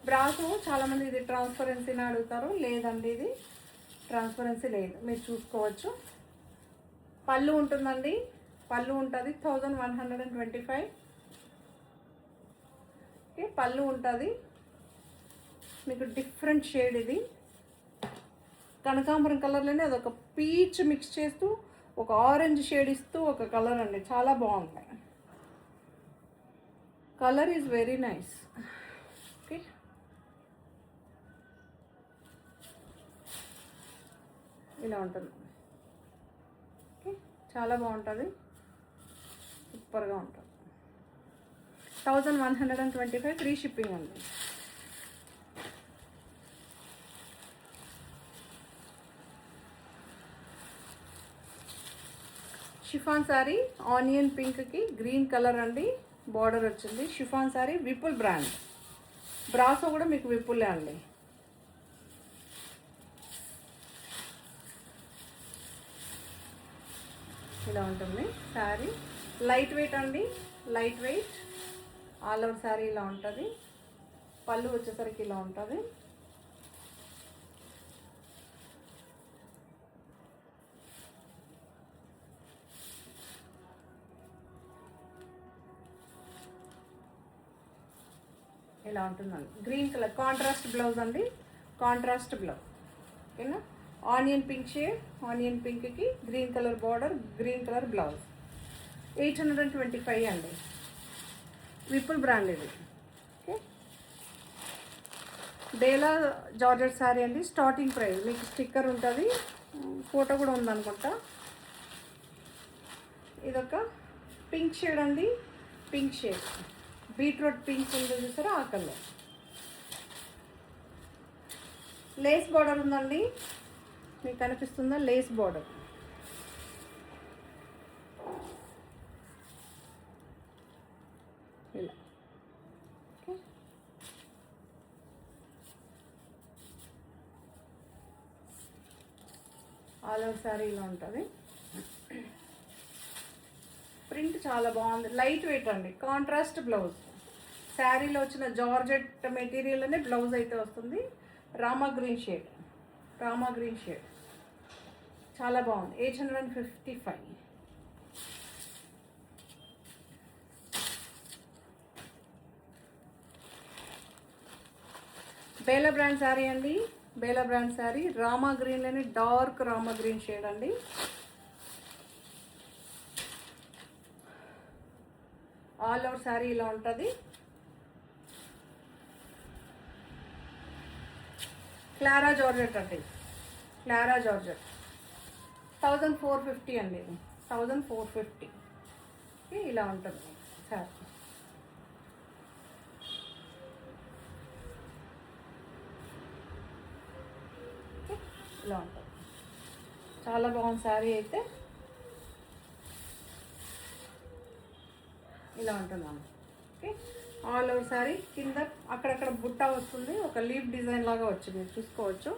బ్రాసో చాలామంది ఇది ట్రాన్స్పరెన్సీని అడుగుతారు. లేదండి, ఇది ట్రాన్స్పరెన్సీ లేదు, మీరు చూసుకోవచ్చు. పళ్ళు ఉంటుందండి, పళ్ళు ఉంటుంది 1125. ఓకే, పళ్ళు ఉంటుంది. మీకు డిఫరెంట్ షేడ్ ఇది, కనకాంబరం కలర్లోనే అదొక పీచ్ మిక్స్ చేస్తూ ఒక ఆరెంజ్ షేడ్ ఇస్తూ ఒక కలర్ అండి, చాలా బాగుంది. Colour is very nice. Okay, ఇలా ఉంటుంది. ఓకే, చాలా బాగుంటుంది, సూపర్గా ఉంటుంది. 1125 ఫ్రీ షిప్పింగ్ అండి. షిఫాన్ శారీ ఆనియన్ పింక్కి గ్రీన్ కలర్ అండి, బార్డర్ వచ్చింది. షిఫాన్ శారీ విపుల్ బ్రాండ్, బ్రాసో కూడా మీకు విపులే అండి. ఇలా ఉంటుంది శారీ, లైట్ వెయిట్ అండి, light weight all over sari ఇలా ఉంటుంది. పళ్ళు వచ్చేసరికి ఇలా ఉంటుంది. ఇలా ఉంటుందండి, గ్రీన్ కలర్ కాంట్రాస్ట్ బ్లౌజ్ అండి, కాంట్రాస్ట్ బ్లౌజ్. ఓకేనా, ఆనియన్ పింక్ షేడ్, ఆనియన్ పింక్కి green colour border, green colour blouse. 825 అండి, విపుల్ బ్రాండ్ ఇది. ఓకే, బేలా జార్జెట్ శారీ అండి. స్టార్టింగ్ ప్రైస్ మీకు స్టిక్కర్ ఉంటుంది, ఫోటో కూడా ఉందనుకుంటా. ఇదొక పింక్ షేడ్ అండి, పింక్ షేడ్ బీట్రూట్ పింక్ ఉంది చూసారా, ఆ కలర్. లేస్ బార్డర్ ఉందండి, మీకు కనిపిస్తుందా లేస్ బార్డర్. ఇలా ఓకే, ఆల్ ఓవర్ శారీ ఇలా ఉంటుంది. ప్రింట్ చాలా బాగుంది, లైట్ వెయిట్ అండి, కాంట్రాస్ట్ బ్లౌజ్. శారీలో వచ్చిన జార్జెట్ మెటీరియల్లోనే బ్లౌజ్ అయితే వస్తుంది. Rama green shade, Rama green shade చాలా బాగుంది. 855. బేలా బ్రాండ్ శారీ అండి, బేలా బ్రాండ్ శారీ రామా గ్రీన్లోనే డార్క్ రామా గ్రీన్ షేడ్ అండి. ఆల్ ఓవర్ శారీ ఇలా ఉంటుంది. క్లారా జార్జెట్ అండి, క్లారా జార్జెట్ 1450 అండి, 1450. ఇలా ఉంటుంది శారీ. ఇలా ఉంటుంది, చాలా బాగుంది శారీ అయితే. ఇలా ఉంటుందమ్మ. ఓకే, ఆల్ ఓవర్ శారీ కింద అక్కడక్కడ బుట్ట వస్తుంది, ఒక లీఫ్ డిజైన్ లాగా వచ్చింది, మీరు చూసుకోవచ్చు.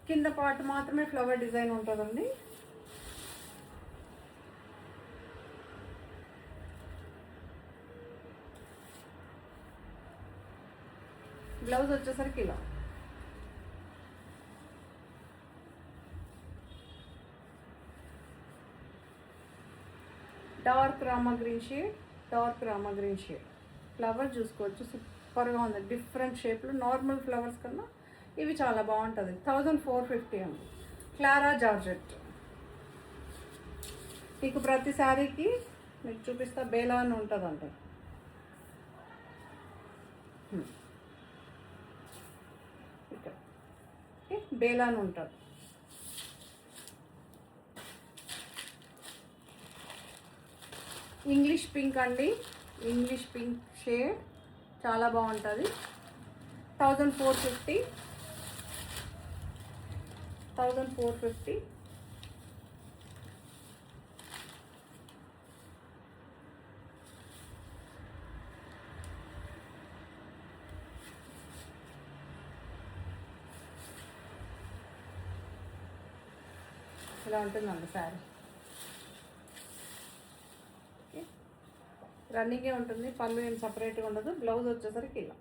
కింద పార్ట్ మాత్రమే ఫ్లవర్ డిజైన్ ఉంటుందండి. బ్లౌజ్ వచ్చేసరికి ఇలా. Dark Rama green shade, dark Rama green shade. Flower చూసుకోవచ్చు, సూపర్గా ఉంది, డిఫరెంట్ షేప్లు. నార్మల్ ఫ్లవర్స్ కన్నా ఇవి చాలా బాగుంటుంది. 1450 అండి, క్లారా జార్జెట్. మీకు ప్రతి శారీకి మీకు చూపిస్తా బేలా అని ఉంటుందండి. ఇక్కడ ఓకే, బేలా అని ఉంటుంది. ఇంగ్లీష్ పింక్ అండి, ఇంగ్లీష్ పింక్ షేడ్ చాలా బాగుంటుంది. 1450, 1450. ఇలా ఉంటుందండి శారీ. రన్నింగే ఉంటుంది, పళ్ళు ఏం సపరేట్గా ఉండదు. బ్లౌజ్ వచ్చేసరికి ఇలా.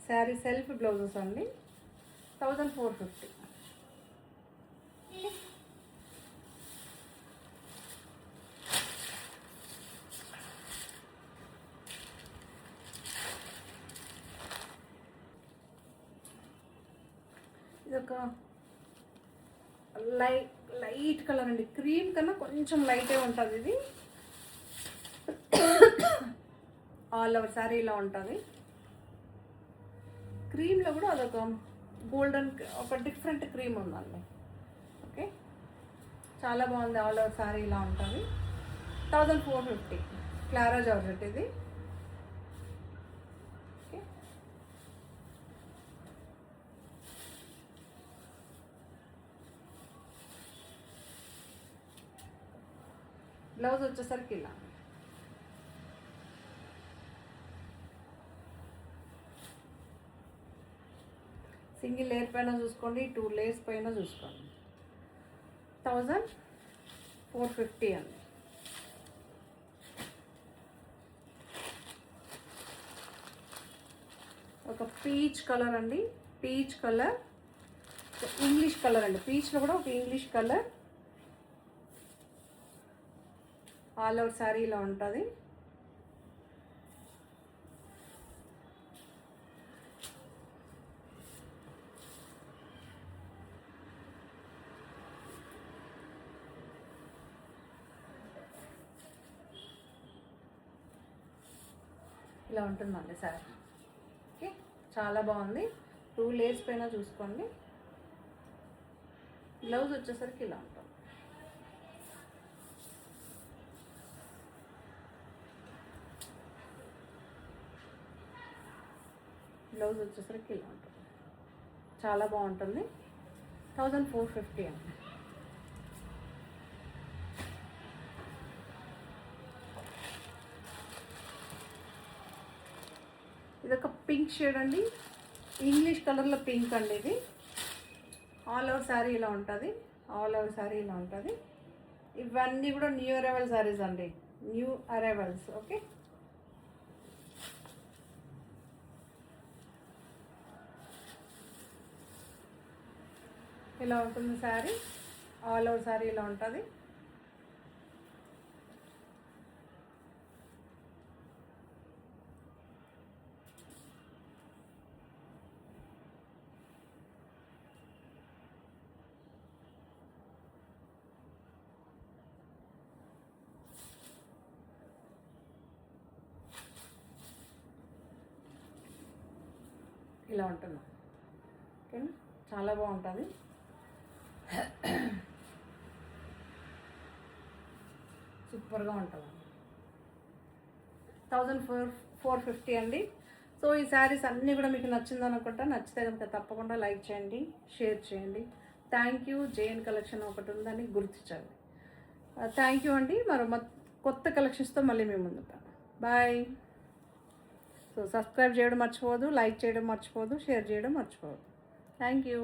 శారీ సెల్ఫ్ బ్లౌజెస్ అండి, 1450. ఇదొక లైట్ కలర్ అండి, క్రీమ్ కన్నా కొంచెం లైటే ఉంటుంది ఇది. ఆల్ ఓవర్ శారీ ఇలా ఉంటుంది. క్రీమ్లో కూడా అదొక గోల్డెన్ ఒక డిఫరెంట్ క్రీమ్ ఉందండి. ఓకే, చాలా బాగుంది. ఆల్ ఓవర్ సారీ ఇలా ఉంటుంది. 1450 క్లారా జార్జెట్ ఇది. ఓకే, బ్లౌజ్ వచ్చేసరికి ఇలా. సింగిల్ లేయర్ పైన చూసుకోండి, 2 లేయర్స్ పైన చూసుకోండి. 1450 అండి. ఒక పీచ్ కలర్ అండి, పీచ్ కలర్, ఇంగ్లీష్ కలర్ అండి. పీచ్లో కూడా ఒక English colour. All over sari ఇలా ఉంటుంది. ఇలా ఉంటుందండి శారీ. ఓకే, చాలా బాగుంది. 2 లేయర్స్ పైన చూసుకోండి. బ్లౌజ్ వచ్చేసరికి ఇలా ఉంటుంది. బ్లౌజ్ వచ్చేసరికి ఇలా ఉంటుంది. చాలా బాగుంటుంది. 1450 అండి. ఇదొక పింక్ షేడ్ అండి, ఇంగ్లీష్ కలర్లో పింక్ అండి ఇది. ఆల్ ఓవర్ శారీ ఇలా ఉంటుంది. ఆల్ ఓవర్ శారీ ఇలా ఉంటుంది. ఇవన్నీ కూడా న్యూ అరైవల్ శారీస్ అండి, న్యూ అరైవల్స్. ఓకే, ఇలా ఉంటుంది శారీ. ఆల్ ఓవర్ శారీ ఇలా ఉంటుంది. ఇలా ఉంటుంది. ఓకేనా, చాలా బాగుంటుంది. సూపర్గా ఉంటుంది. 1450 అండి. సో ఈ శారీస్ అన్నీ కూడా మీకు నచ్చింది అనుకుంటా. నచ్చితే కనుక తప్పకుండా లైక్ చేయండి, షేర్ చేయండి. Thank you. జేఎన్ కలెక్షన్ ఒకటి ఉందని గుర్తించండి. థ్యాంక్ యూ అండి. మరో కొత్త కలెక్షన్స్తో మళ్ళీ మేము ముందుంటాను. బాయ్. సో సబ్స్క్రైబ్ చేయడం మర్చిపోవద్దు, లైక్ చేయడం మర్చిపోవద్దు, షేర్ చేయడం మర్చిపోవద్దు. Thank you.